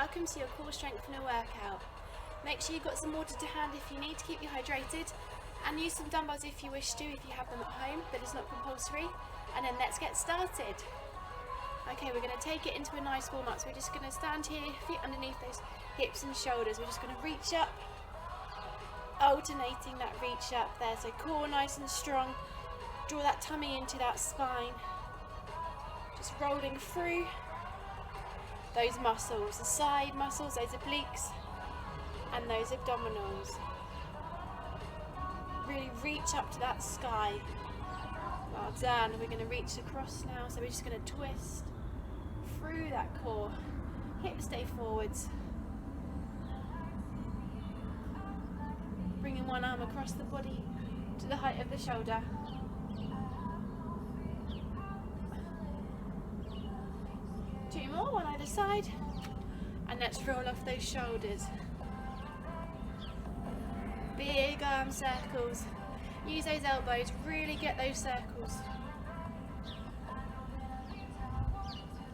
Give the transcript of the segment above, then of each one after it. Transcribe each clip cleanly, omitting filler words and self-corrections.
Welcome to your core strengthener workout. Make sure you've got some water to hand if you need to keep you hydrated, and use some dumbbells if you wish to, if you have them at home, but it's not compulsory. And then let's get started. Okay, we're going to take it into a nice warm up. So we're just going to stand here, feet underneath those hips and shoulders. We're just going to reach up, alternating that reach up there. So core nice and strong. Draw that tummy into that spine. Just rolling through those muscles, the side muscles, those obliques, and those abdominals. Really reach up to that sky. Well done. We're going to reach across now, so we're just going to twist through that core. Hips stay forwards. Bringing one arm across the body to the height of the shoulder. Two more, one either side. And let's roll off those shoulders. Big arm circles. Use those elbows, really get those circles.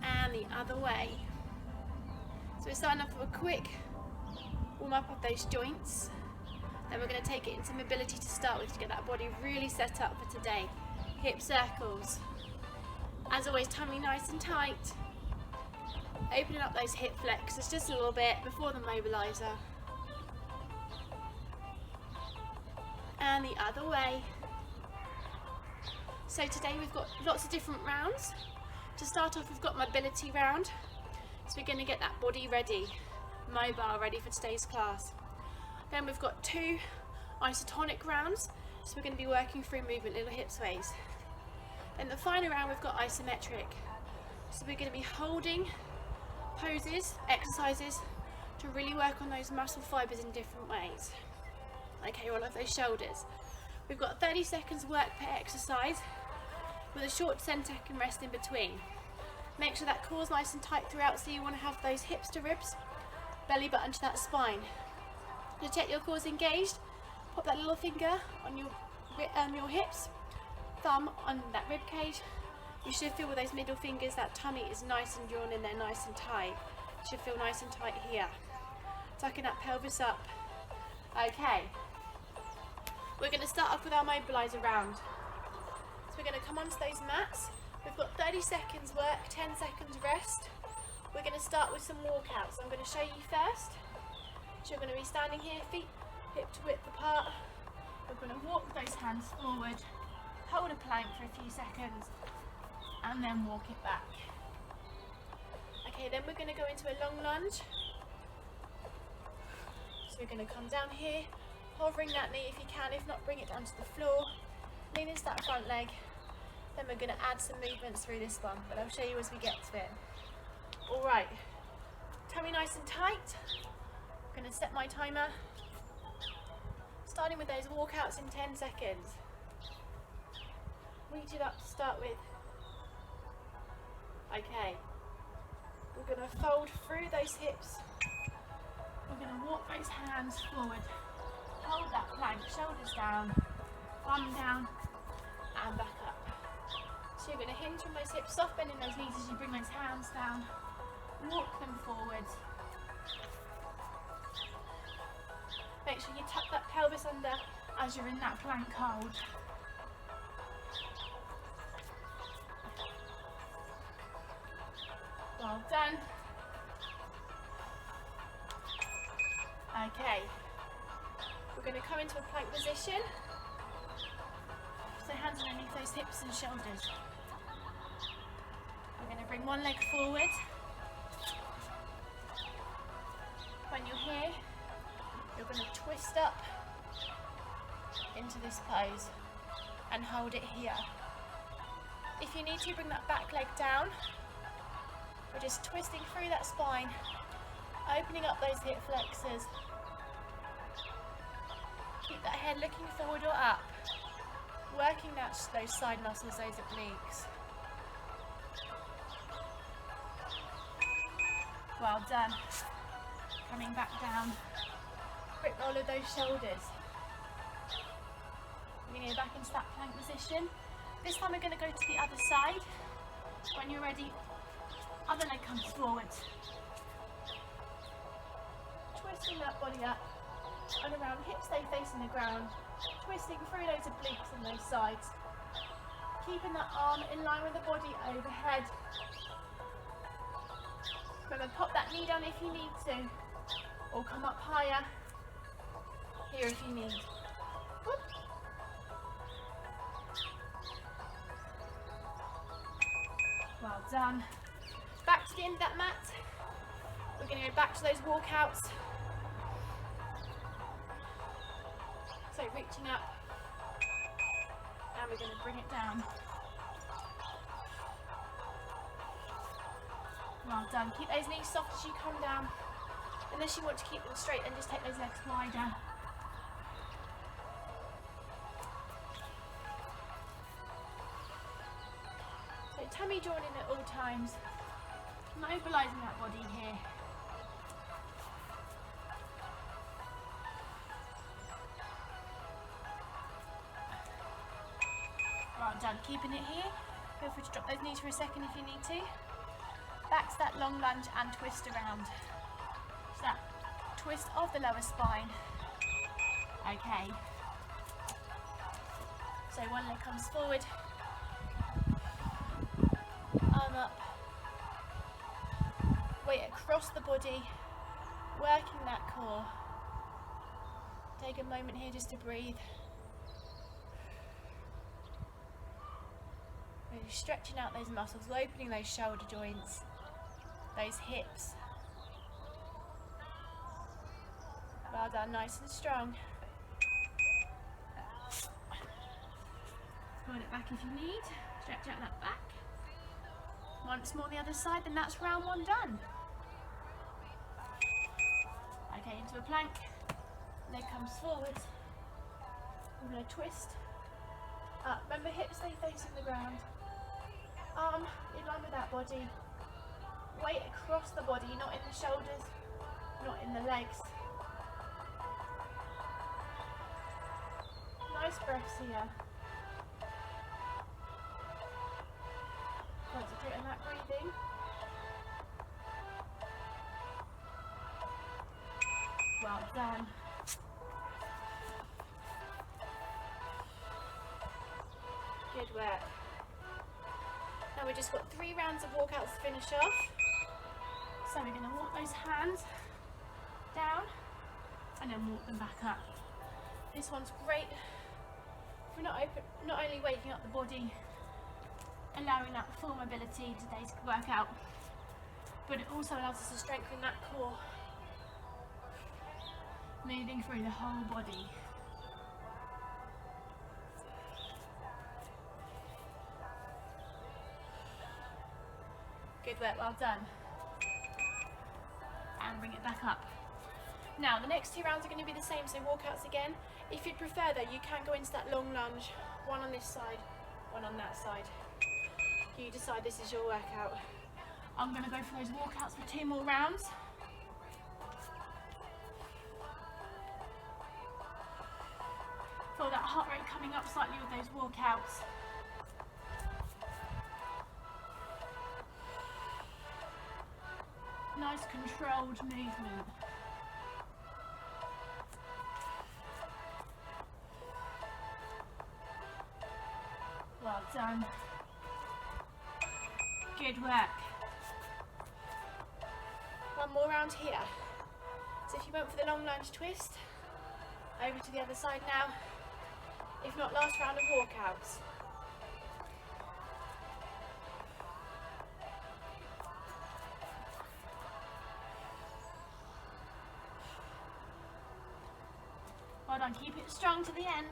And the other way. So we're starting off with a quick warm up of those joints. Then we're going to take it into mobility to start with to get that body really set up for today. Hip circles. As always, tummy nice and tight. Opening up those hip flexors just a little bit before the mobiliser. And the other way. So today we've got lots of different rounds. To start off, we've got mobility round. So we're going to get that body ready, mobile, ready for today's class. Then we've got two isotonic rounds. So we're going to be working through movement, little hip sways. Then the final round, we've got isometric. So we're going to be holding poses, exercises to really work on those muscle fibers in different ways. Okay, roll off those shoulders. We've got 30 seconds work per exercise with a short 10-second rest in between. Make sure that core's nice and tight throughout, so you want to have those hips to ribs, belly button to that spine. To check your core's engaged, pop that little finger on your hips, thumb on that rib cage. You should feel with those middle fingers that tummy is nice and drawn in there, nice and tight. You should feel nice and tight here. Tucking that pelvis up. Okay. We're going to start off with our mobiliser round. So we're going to come onto those mats. We've got 30 seconds work, 10 seconds rest. We're going to start with some walkouts. I'm going to show you first. So you're going to be standing here, feet hip to width apart. We're going to walk those hands forward, hold a plank for a few seconds, and then walk it back. Okay, then we're going to go into a long lunge. So we're going to come down here, hovering that knee if you can, if not bring it down to the floor, lean into that front leg. Then we're going to add some movements through this one, but I'll show you as we get to it. Alright, tummy nice and tight. I'm going to set my timer, starting with those walkouts in 10 seconds. Reach it up to start with. Okay, we're going to fold through those hips. We're going to walk those hands forward. Hold that plank, shoulders down, thumb down, and back up. So you're going to hinge from those hips, soft bending those knees as you bring those hands down. Walk them forward. Make sure you tuck that pelvis under as you're in that plank hold. Well done. Okay, we're going to come into a plank position. So hands underneath those hips and shoulders. We're going to bring one leg forward. When you're here, you're going to twist up into this pose and hold it here. If you need to, bring that back leg down. We're just twisting through that spine, opening up those hip flexors. Keep that head looking forward or up, working those side muscles, those obliques. Well done. Coming back down. Quick roll of those shoulders. We're going to go back into that plank position. This time we're going to go to the other side. When you're ready, other leg comes forward. twisting that body up and around, hips stay facing the ground, twisting through those obliques on those sides, keeping that arm in line with the body overhead. Remember, pop that knee down if you need to, or come up higher here if you need. Whoop. Well done. Back to the end of that mat. We're going to go back to those walkouts. So reaching up, and we're going to bring it down. Well done. Keep those knees soft as you come down. Unless you want to keep them straight, then just take those legs wider. So tummy drawn in at all times, mobilising that body here. Well done. Keeping it here. Feel free to drop those knees for a second if you need to. Back to that long lunge and twist around. So that twist of the lower spine. Okay. So one leg comes forward. Arm up. Weight across the body. Working that core. Take a moment here just to breathe. Really stretching out those muscles, opening those shoulder joints. Those hips. Well done, nice and strong. Hold it back if you need. Stretch out that back. Once more the other side, then that's round one done. Okay, into a plank. Leg comes forward. We're going to twist. Up. Remember, hips stay facing the ground. Arm in line with that body. Weight across the body, not in the shoulders, not in the legs. Nice breaths here. Concentrate on that breathing. Well done. Good work. Now we've just got 3 rounds of walkouts to finish off. So we're going to walk those hands down and then walk them back up. This one's great for not only waking up the body, allowing that full mobility today's workout, but it also allows us to strengthen that core, moving through the whole body. Good work, well done. And bring it back up. Now the next 2 rounds are going to be the same, so walkouts again. If you'd prefer though, you can go into that long lunge, one on this side, one on that side. You decide, this is your workout. I'm going to go for those walkouts for 2 more rounds. Feel that heart rate coming up slightly with those walkouts. Nice controlled movement. Well done. Good work. One more round here. So if you went for the long lunge twist, over to the other side now. If not, last round of walkouts. Well done, keep it strong to the end.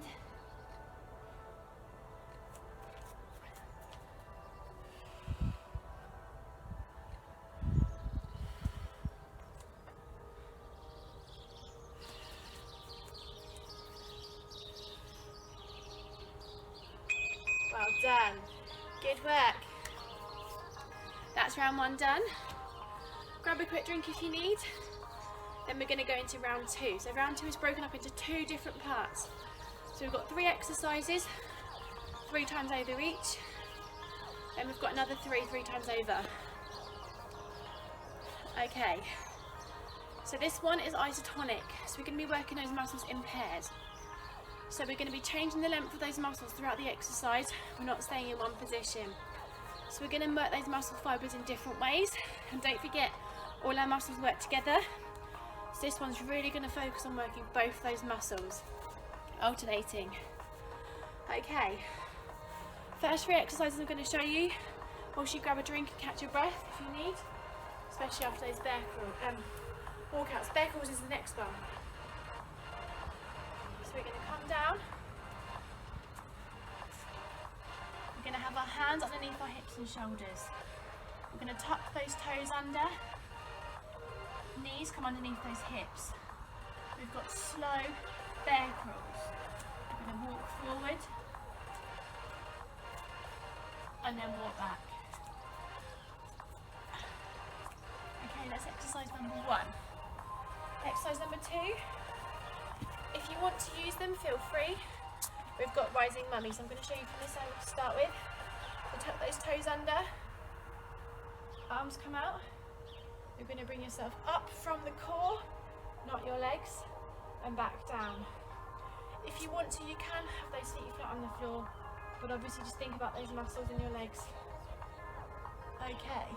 Well done. Good work. That's round 1 done. Grab a quick drink if you need. Then we're going to go into round 2. So round 2 is broken up into 2 different parts. So we've got 3 exercises, 3 times over each. Then we've got another 3 times over. Okay. So this one is isotonic, so we're going to be working those muscles in pairs. So we're going to be changing the length of those muscles throughout the exercise. We're not staying in one position. So we're going to work those muscle fibres in different ways, and don't forget, all our muscles work together. So this one's really going to focus on working both those muscles, alternating. Okay, first 3 exercises I'm going to show you. Whilst you grab a drink and catch your breath if you need, especially after those bear crawl, walkouts. Bear crawls is the next one. So we're going to come down. We're going to have our hands underneath our hips and shoulders. We're going to tuck those toes under. Knees come underneath those hips. We've got slow bear crawls. We're going to walk forward and then walk back. Okay, that's exercise number 1. Exercise number 2. If you want to use them, feel free. We've got rising mummy, so I'm going to show you from this angle to start with. So tuck those toes under. Arms come out. You're going to bring yourself up from the core, not your legs, and back down. If you want to, you can have those feet flat on the floor, but obviously just think about those muscles in your legs. Okay.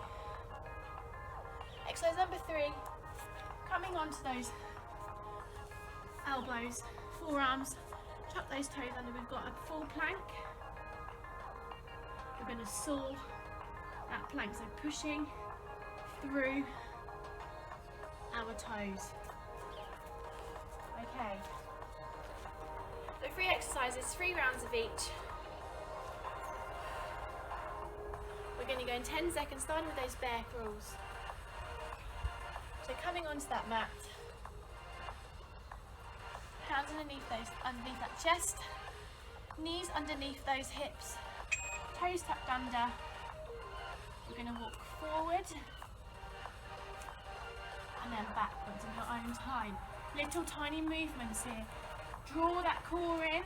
Exercise number 3, coming onto those elbows, forearms, tuck those toes under. We've got a full plank. We're going to saw that plank, so pushing through our toes. Okay. So 3 exercises, 3 rounds of each. We're going to go in 10 seconds, starting with those bear crawls. So coming onto that mat, hands underneath that chest, knees underneath those hips, toes tucked under. We're going to walk forward and then backwards in your own time. Little tiny movements here. Draw that core in,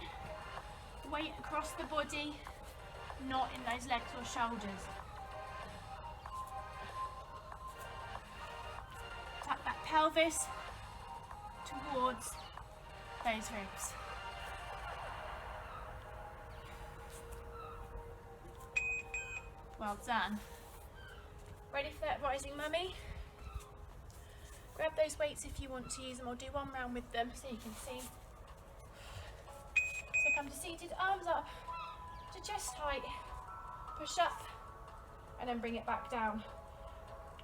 weight across the body, not in those legs or shoulders. Tuck that pelvis towards those ribs. Well done. Ready for that rising mummy? Grab those weights if you want to use them. I'll do 1 round with them so you can see. So come to seated, arms up to chest height, push up and then bring it back down.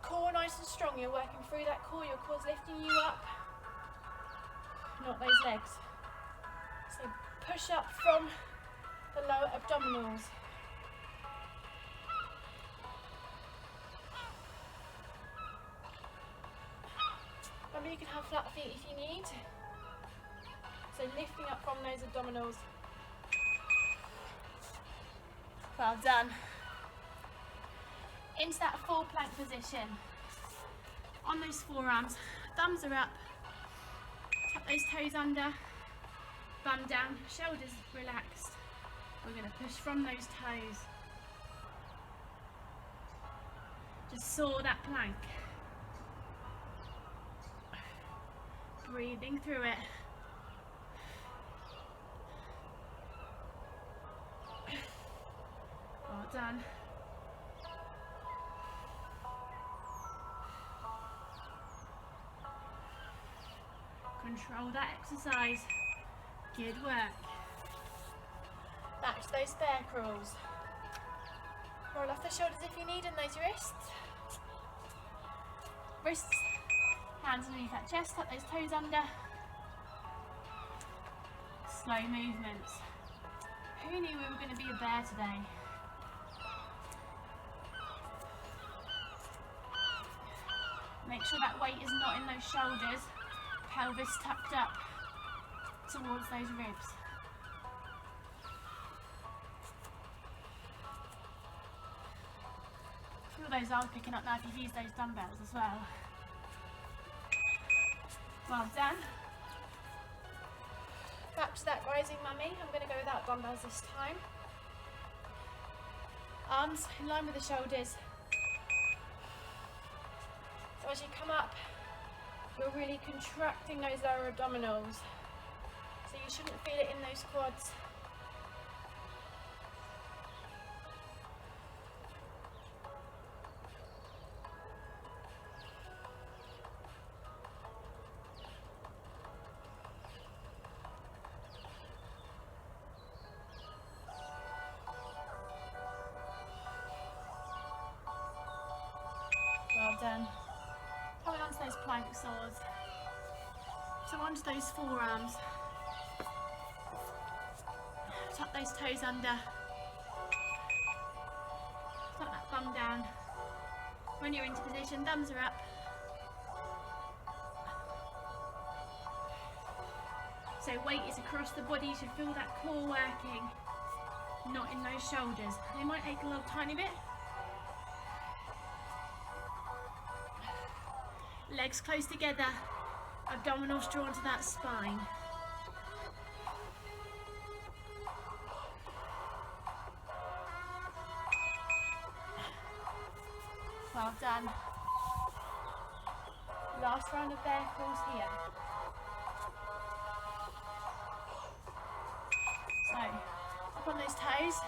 Core nice and strong, you're working through that core, your core's lifting you up, not those legs. So push up from the lower abdominals. Remember, you can have flat feet if you need. So lifting up from those abdominals. Well done. Into that full plank position. On those forearms, thumbs are up. Tuck those toes under. Bum down, shoulders relaxed. We're going to push from those toes. Just saw that plank. Breathing through it. Well done. Control that exercise. Good work. Back to those bear crawls. Roll off the shoulders if you need, and those wrists. Wrists, hands underneath that chest, tuck those toes under. Slow movements. Who knew we were going to be a bear today? Make sure that weight is not in those shoulders, pelvis tucked up towards those ribs. Feel those arms picking up now if you've used those dumbbells as well. Well done. Back to that rising mummy. I'm going to go without dumbbells this time. Arms in line with the shoulders. So as you come up, You're really contracting those lower abdominals, so you shouldn't feel it in those quads. Well done. Coming onto those plank saws. So onto those forearms. Tuck those toes under. Tuck that thumb down. When you're into position, thumbs are up. So weight is across the body. You should feel that core working, not in those shoulders. They might ache a little tiny bit. Legs close together, abdominals drawn to that spine. Well done. Last round of bear crawls here. So, up on those toes,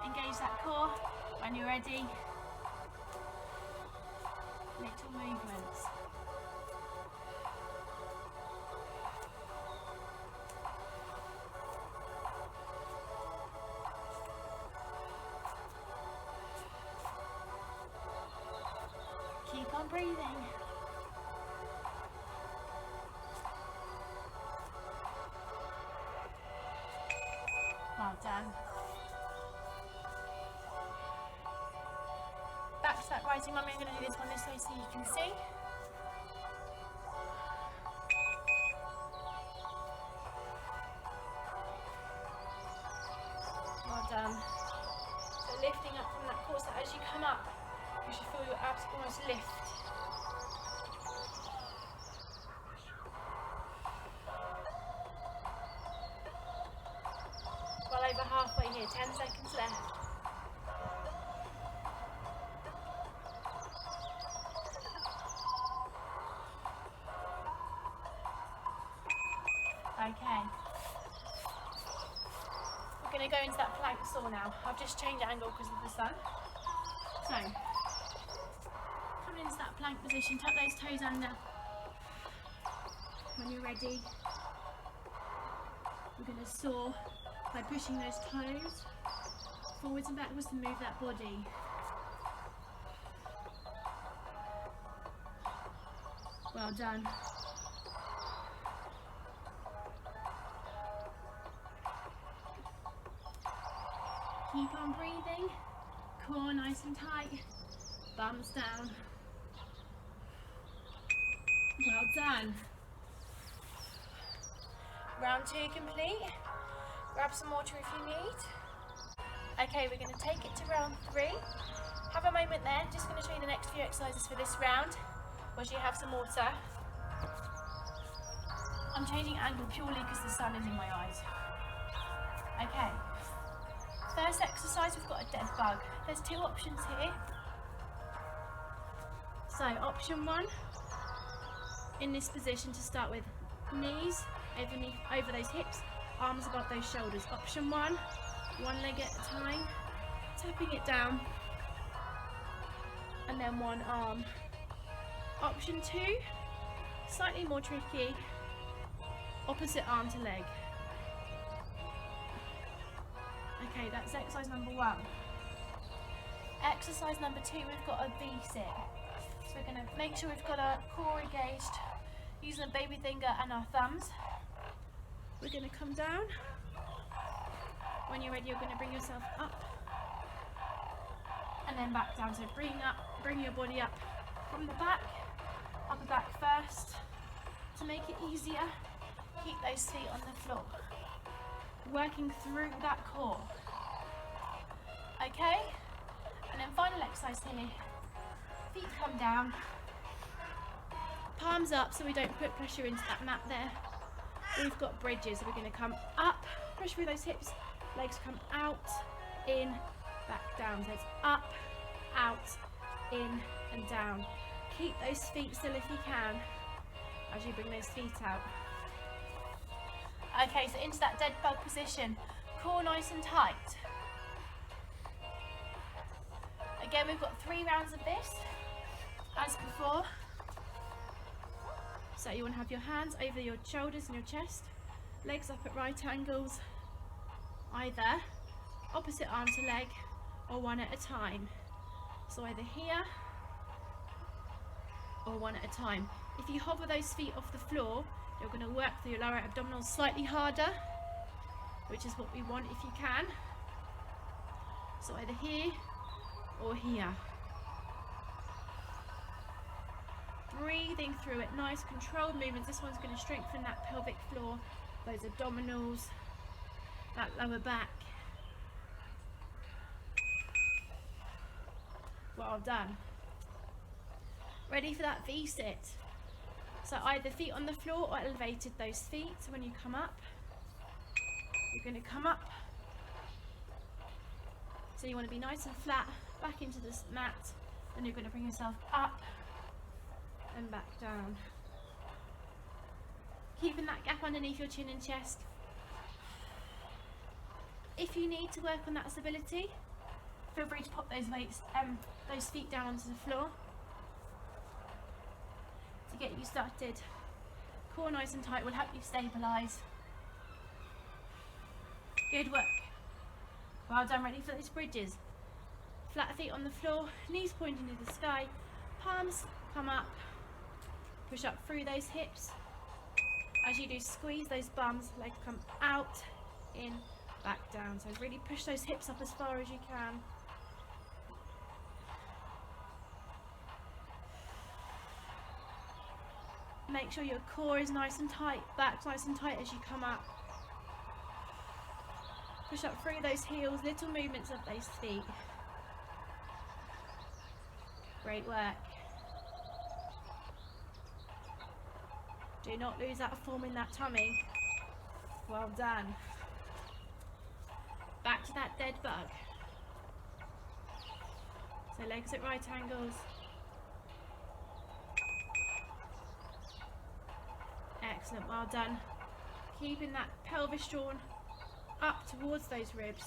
engage that core. When you're ready, little movements. Keep on breathing. Well done. Back to that rising mummy. I'm going to do this one this way so you can see. Well done. So lifting up from that core, so as you come up, you should feel your abs almost lift. Well over halfway here, 10 seconds left. Okay. We're going to go into that plank saw now. I've just changed angle because of the sun. So, come into that plank position, tuck those toes under. When you're ready, we're going to saw by pushing those toes forwards and backwards to move that body. Well done. Keep on breathing, core nice and tight, thumbs down. Well done. Round 2 complete. Grab some water if you need. Okay, we're going to take it to round 3. Have a moment there, just going to show you the next few exercises for this round, once you have some water. I'm changing angle purely because the sun is in my eyes. Okay. First exercise, we've got a dead bug. There's 2 options here. So option 1, in this position to start with, knees over those hips, arms above those shoulders. Option 1, one leg at a time, tapping it down, and then one arm. Option 2, slightly more tricky, opposite arm to leg. Okay, that's exercise number 1. Exercise number 2, we've got a V-sit. So we're going to make sure we've got our core engaged, using a baby finger and our thumbs. We're going to come down. When you're ready, you're going to bring yourself up and then back down. So bring your body up from the back, upper back first. To make it easier, keep those feet on the floor, working through that core. Okay, and then final exercise here. Feet come down, palms up so we don't put pressure into that mat there. We've got bridges, so we're going to come up, push through those hips, legs come out, in, back down. So it's up, out, in and down. Keep those feet still if you can as you bring those feet out. Okay, so into that dead bug position, core nice and tight. Again, we've got 3 rounds of this as before. So you want to have your hands over your shoulders and your chest, legs up at right angles, either opposite arm to leg or one at a time. So either here or one at a time. If you hover those feet off the floor, you're going to work through your lower abdominals slightly harder, which is what we want if you can. So either here or here. Breathing through it, nice controlled movements. This one's going to strengthen that pelvic floor, those abdominals, that lower back. Well done. Ready for that V-sit. So either feet on the floor or elevated those feet. So when you come up, you're going to come up. So you want to be nice and flat, back into this mat. Then you're going to bring yourself up and back down. Keeping that gap underneath your chin and chest. If you need to work on that stability, feel free to pop those weights, those feet down onto the floor to get you started. Core nice and tight will help you stabilise. Good work. Well done. Ready for those bridges. Flat feet on the floor, knees pointing to the sky, palms come up, push up through those hips. As you do, squeeze those bums, legs come out, in, back down. So really push those hips up as far as you can. Make sure your core is nice and tight, back nice and tight as you come up. Push up through those heels, little movements of those feet. Great work. Do not lose that form in that tummy. Well done. Back to that dead bug. So legs at right angles. Excellent, well done. Keeping that pelvis drawn up towards those ribs.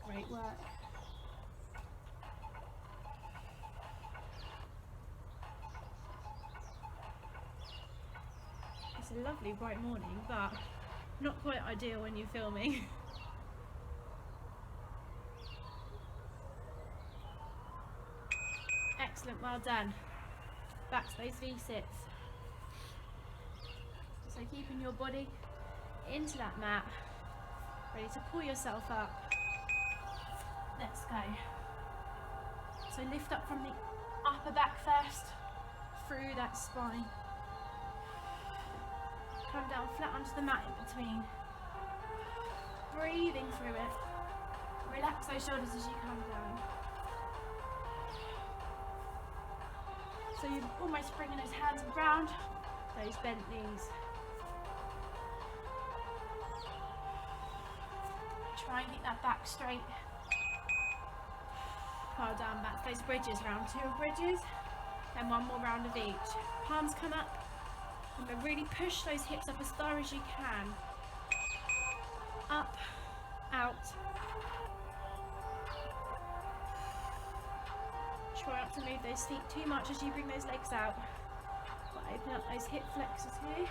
Great work. It's a lovely bright morning, but not quite ideal when you're filming. Excellent, well done. Back to those V-sits. So keeping your body into that mat, ready to pull yourself up. Let's go. So lift up from the upper back first, through that spine. Come down flat onto the mat in between. Breathing through it. Relax those shoulders as you come down. So you're almost bringing those hands around those bent knees. Try and keep that back straight. Well done, back to those bridges, round 2 of bridges, then 1 more round of each. Palms come up, and then really push those hips up as far as you can. Up, out. Try not to move those feet too much as you bring those legs out. But open up those hip flexors here.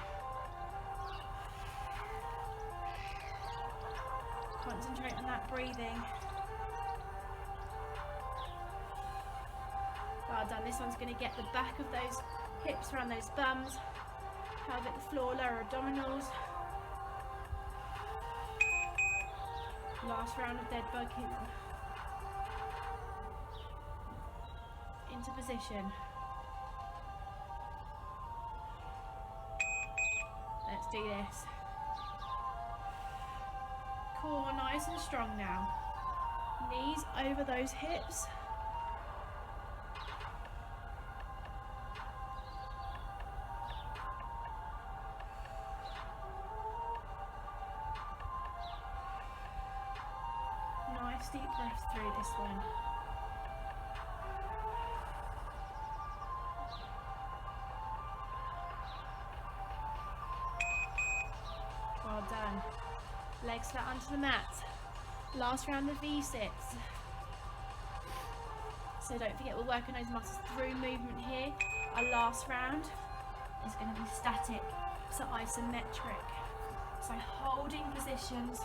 Concentrate on that breathing. Well done. This one's going to get the back of those hips around those bums, pelvic floor, lower abdominals. Last round of dead bug here. Into position. Let's do this. Core nice and strong now. Knees over those hips. Nice deep breath through this one. legs flat onto the mat. Last round of V6. So don't forget, we're working those muscles through movement here. Our last round is going to be static, so isometric. So holding positions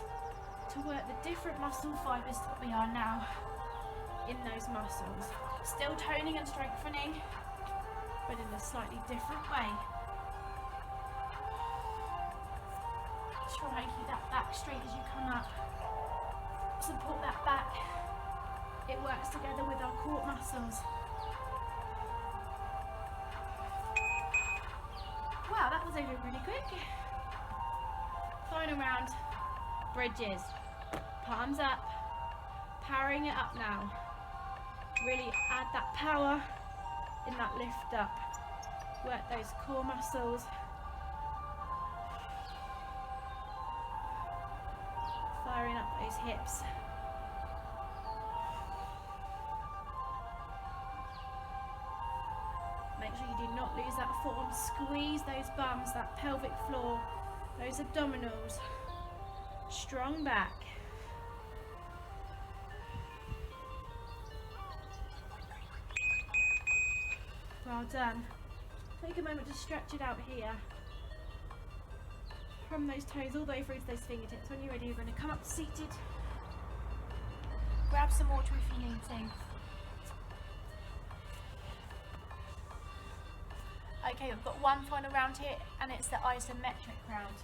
to work the different muscle fibres that we are now in those muscles. Still toning and strengthening, but in a slightly different way. Try and keep that back straight as you come up. Support that back. It works together with our core muscles. Wow, that was over pretty quick. Final round, bridges. Palms up, powering it up now. Really add that power in that lift up. Work those core muscles. Firing up those hips. Make sure you do not lose that form. Squeeze those bums, that pelvic floor, those abdominals. Strong back. Well done. Take a moment to stretch it out here. From those toes all the way through to those fingertips. When you're ready, you're going to come up seated. Grab some water if you need to. Okay, we've got one final round here, and it's the isometric round.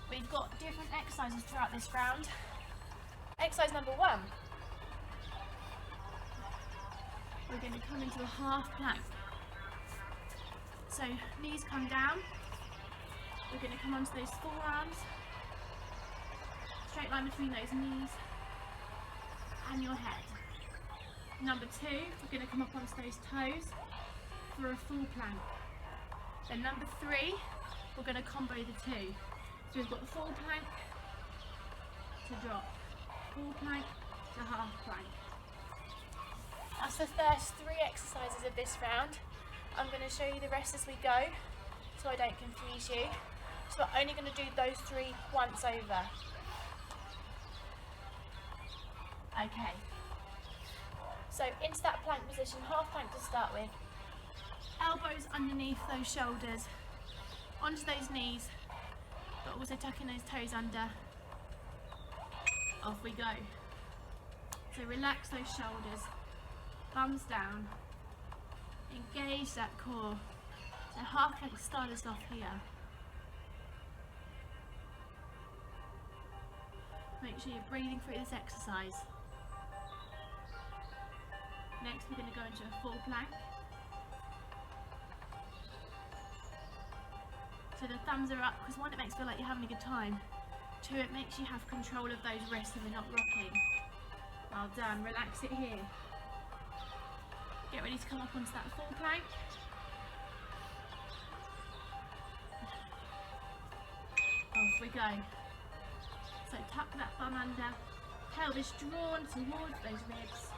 We've got different exercises throughout this round. Exercise number 1. We're going to come into a half plank. So knees come down. We're going to come onto those forearms. Straight line between those knees and your head. Number 2, we're going to come up onto those toes for a full plank. Then number 3, we're going to combo the 2. So we've got the full plank to drop, full plank to half plank. That's the first 3 exercises of this round. I'm going to show you the rest as we go, so I don't confuse you. So we're only going to do those 3 once over. Okay. So into that plank position, half plank to start with. Elbows underneath those shoulders, onto those knees, but also tucking those toes under. Off we go. So relax those shoulders, thumbs down, engage that core. So half plank start us off here. Make sure you're breathing through this exercise. Next we're going to go into a full plank. So the thumbs are up because 1, it makes it feel like you're having a good time. 2, it makes you have control of those wrists and they're not rocking. Well done, relax it here. Get ready to come up onto that full plank. Off we go. So tuck that bum under, pelvis drawn towards those ribs.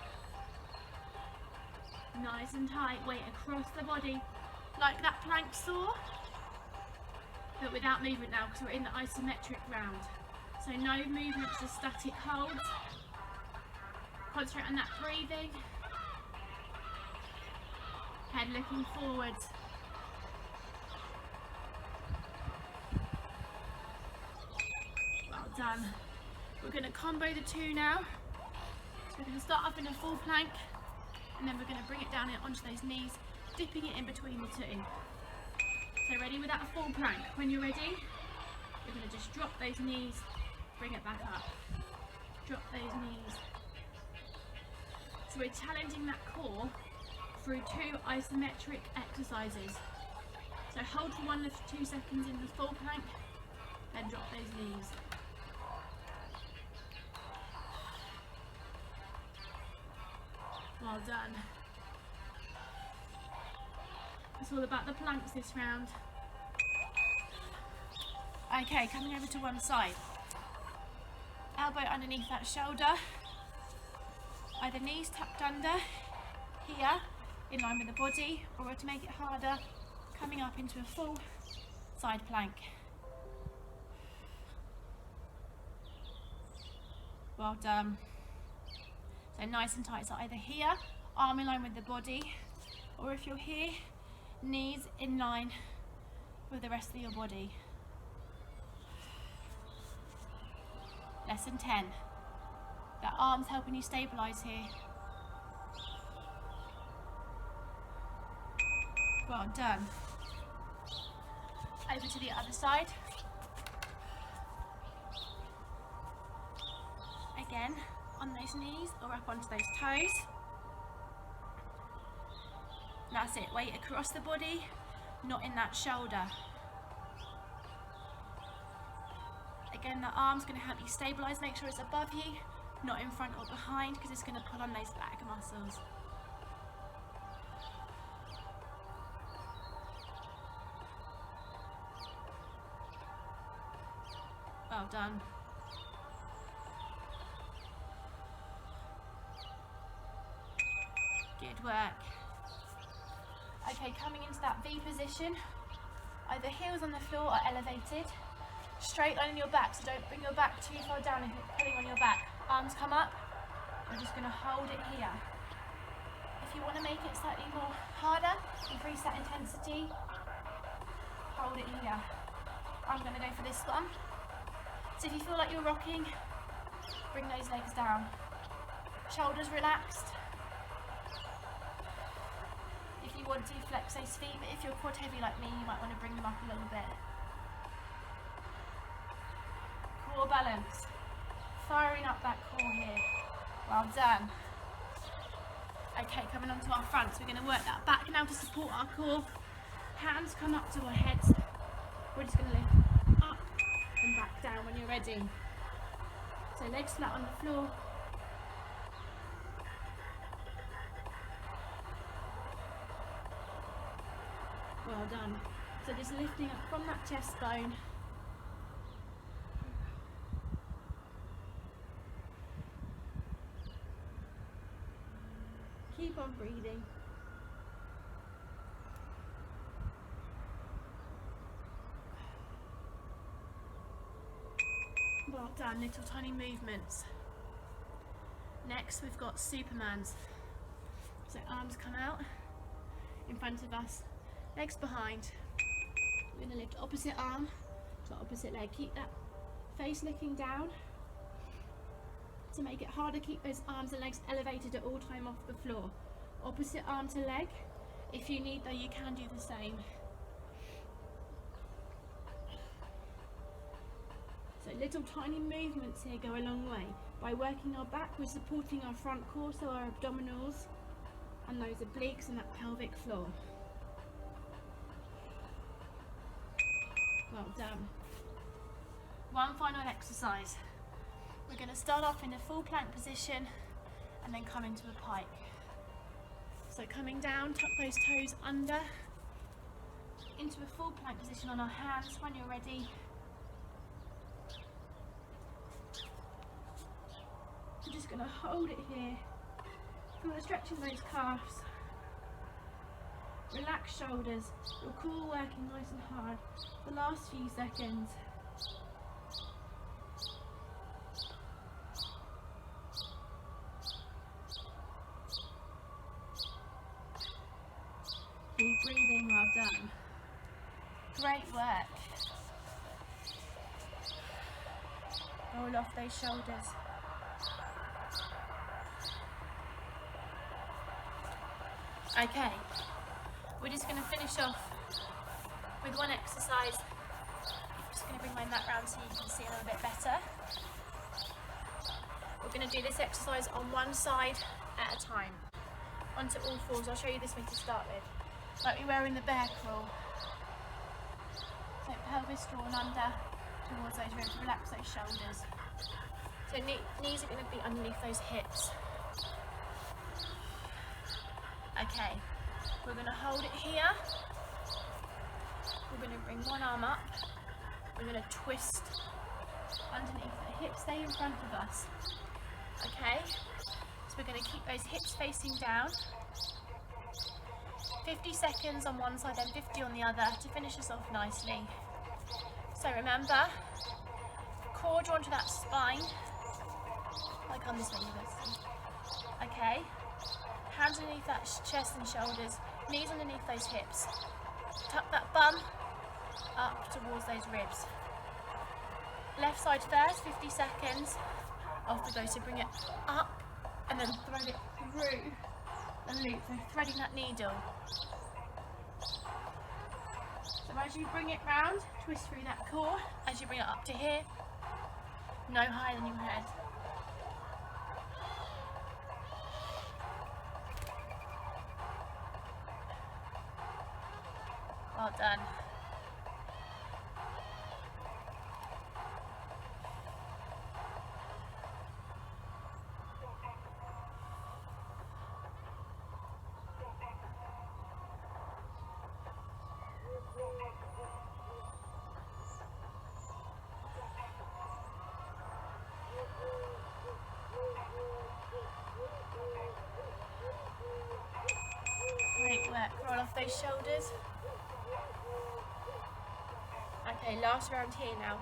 Nice and tight, weight across the body, like that plank saw, but without movement now because we're in the isometric round. So no movement, just static holds. Concentrate on that breathing. Head looking forwards. Well done. We're going to combo the 2 now. So we're going to start off in a full plank, and then we're going to bring it down onto those knees, dipping it in between the 2. So ready with that full plank. When you're ready, you're going to just drop those knees, bring it back up. Drop those knees. So we're challenging that core through 2 isometric exercises. So hold for 1 to 2 seconds in the full plank, then drop those knees. Well done. It's all about the planks this round. Okay, coming over to one side. Elbow underneath that shoulder. Either knees tucked under here, in line with the body, or to make it harder, coming up into a full side plank. Well done. So nice and tight, so either here, arm in line with the body, or if you're here, knees in line with the rest of your body. Lesson 10. The arm's helping you stabilise here. Well done. Over to the other side. Again, on those knees or up onto those toes. That's it, weight across the body, not in that shoulder. Again, the arm's going to help you stabilise, make sure it's above you, not in front or behind, because it's going to pull on those back muscles. Well done. Good work. Okay, coming into that V position, either heels on the floor or elevated. Straight line in your back, so don't bring your back too far down if you're pulling on your back. Arms come up, we're just going to hold it here. If you want to make it slightly more harder, increase that intensity, hold it here. I'm going to go for this one. So if you feel like you're rocking, bring those legs down. Shoulders relaxed. If you want to, flex those feet, but if you're quad heavy like me, you might want to bring them up a little bit. Core balance. Firing up that core here. Well done. Okay, coming onto our fronts, we're going to work that back now to support our core. Hands come up to our heads. We're just going to lift up and back down when you're ready. So legs flat on the floor. Well done. So just lifting up from that chest bone. Keep on breathing. Well done, little tiny movements. Next we've got Supermans. So arms come out in front of us, legs behind. We're going to lift opposite arm to opposite leg. Keep that face looking down. To make it harder, keep those arms and legs elevated at all time off the floor. Opposite arm to leg. If you need though, you can do the same. So little tiny movements here go a long way. By working our back, we're supporting our front core, so our abdominals and those obliques and that pelvic floor. Well done. One final exercise. We're going to start off in a full plank position and then come into a pike. So coming down, tuck those toes under, into a full plank position on our hands. When you're ready, we're just going to hold it here. Feel the stretch in those calves. Relax shoulders, your core working nice and hard. The last few seconds. Keep breathing, well done. Great work. Roll off those shoulders. Okay, we're just going to finish off with one exercise. I'm just going to bring my mat round so you can see a little bit better. We're going to do this exercise on one side at a time. Onto all fours. I'll show you this way to start with. Like we were in the bear crawl. So pelvis drawn under towards those ribs. Relax those shoulders. So knees are going to be underneath those hips. Okay, we're going to hold it here. We're going to bring one arm up. We're going to twist underneath the hips, stay in front of us. Okay, so we're going to keep those hips facing down. 50 seconds on one side, then 50 on the other to finish us off nicely. So remember, core drawn to that spine. Come this way, University. Okay. Hands underneath that chest and shoulders. Knees underneath those hips. Tuck that bum up towards those ribs. Left side first, 50 seconds. Off we go, so bring it up and then thread it through the loop, so threading that needle. So as you bring it round, twist through that core. As you bring it up to here, no higher than your head. Well done. Great work. Roll off those shoulders. Okay, last round here now.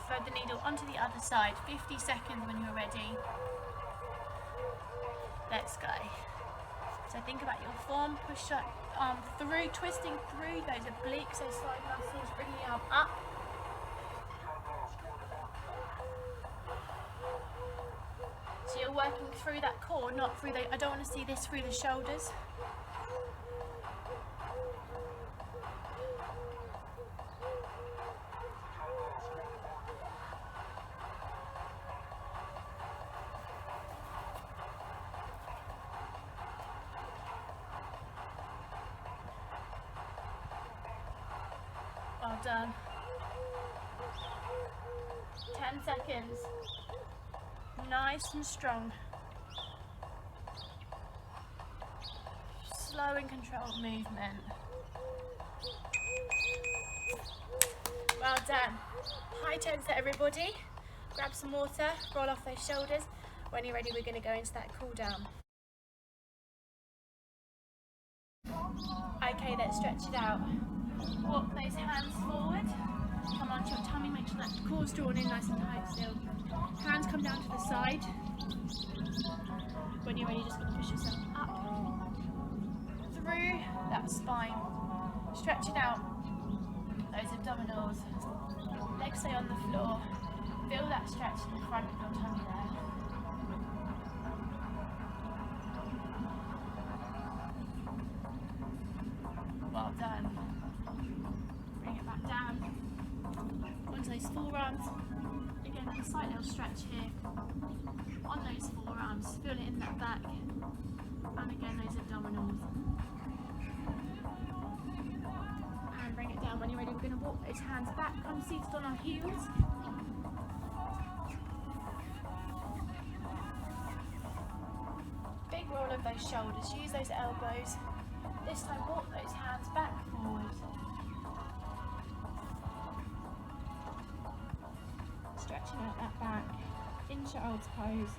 Thread the needle onto the other side. 50 seconds when you're ready. Let's go. So think about your form. Push your arm through, twisting through those obliques, those side muscles. Bring the arm up. So you're working through that core, not through the. I don't want to see this through the shoulders. Well done. 10 seconds. Nice and strong. Slow and controlled movement. Well done. High toes to everybody. Grab some water, roll off those shoulders. When you're ready, we're going to go into that cool down. Okay, let's stretch it out. Walk those hands forward. Come onto your tummy, make sure that core's drawn in nice and tight still. Hands come down to the side. When you're ready, just going to push yourself up through that spine. Stretch it out. Those abdominals. Legs stay on the floor. Feel that stretch in the front of your tummy there. Well done. Bring it back down. Onto those forearms. Again, a slight little stretch here. On those forearms, feel it in that back. And again, those abdominals. And bring it down. When you're ready, we're going to walk those hands back. Come seated on our heels. Big roll of those shoulders. Use those elbows. This time, walk those hands back forward. Stretching out that back, in child's pose.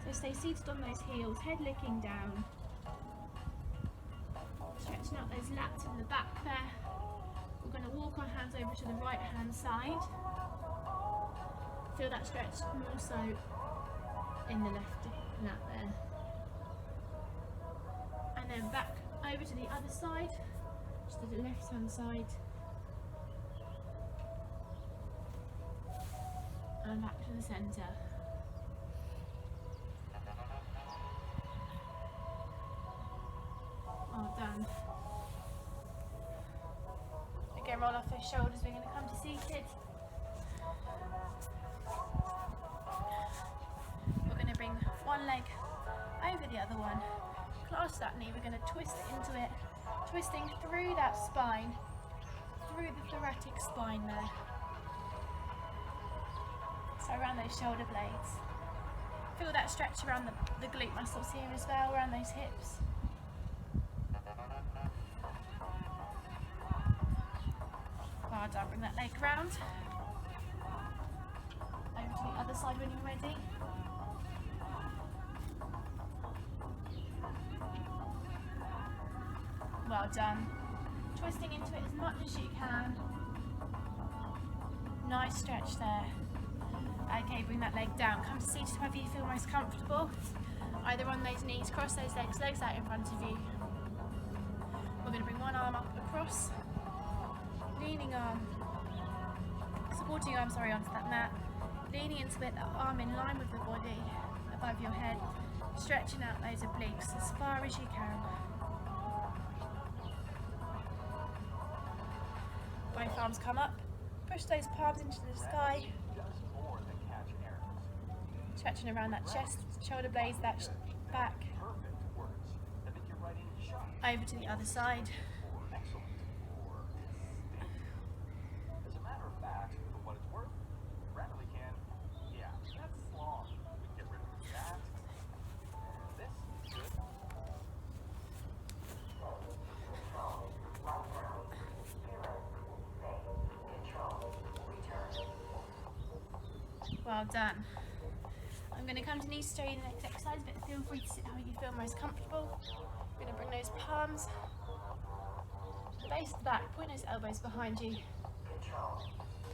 So stay seated on those heels, head looking down. Stretching out those lats in the back there. We're going to walk our hands over to the right hand side. Feel that stretch more so in the left lat there. And then back over to the other side, just to the left hand side. And back to the centre. Well done. Again, roll off those shoulders, we're going to come to seated. We're going to bring one leg over the other one. Clasp that knee, we're going to twist it into it. Twisting through that spine, through the thoracic spine there. So around those shoulder blades. Feel that stretch around the glute muscles here as well, around those hips. Well done, bring that leg round. Over to the other side when you're ready. Well done. Twisting into it as much as you can. Nice stretch there. Okay, bring that leg down. Come to seated wherever you feel most comfortable. Either on those knees, cross those legs, legs out in front of you. We're going to bring one arm up across, leaning arm, supporting arm, sorry, onto that mat. Leaning into it, that arm in line with the body, above your head. Stretching out those obliques as far as you can. Both arms come up. Push those palms into the sky. Stretching around that chest, shoulder blades, that back. Over to the other side. Well done. I'm going to come to knees to show you the next exercise, but feel free to sit how you feel most comfortable. We're going to bring those palms to the base of the back, point those elbows behind you.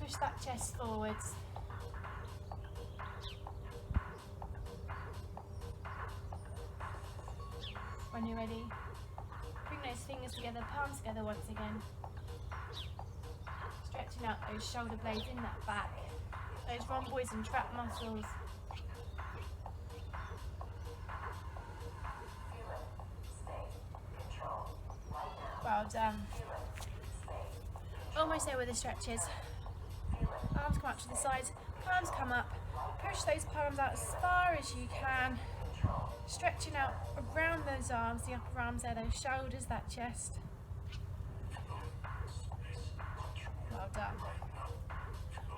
Push that chest forwards. When you're ready, bring those fingers together, palms together once again. Stretching out those shoulder blades in that back. Those rhomboids and trap muscles. Well done. Almost there with the stretches. Arms come up to the sides, palms come up. Push those palms out as far as you can. Stretching out around those arms, the upper arms there, those shoulders, that chest. Well done.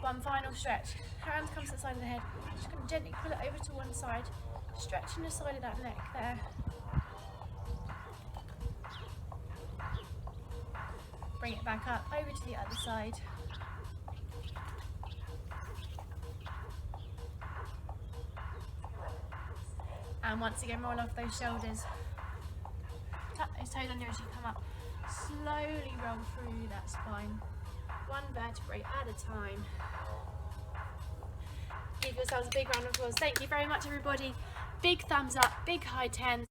One final stretch. Hands come to the side of the head. Just going to gently pull it over to one side. Stretching the side of that neck there. Bring it back up, over to the other side. And once again, roll off those shoulders. Tap those toes under as you come up. Slowly roll through that spine. One vertebrae at a time. Give yourselves a big round of applause. Thank you very much, everybody. Big thumbs up, big high tens.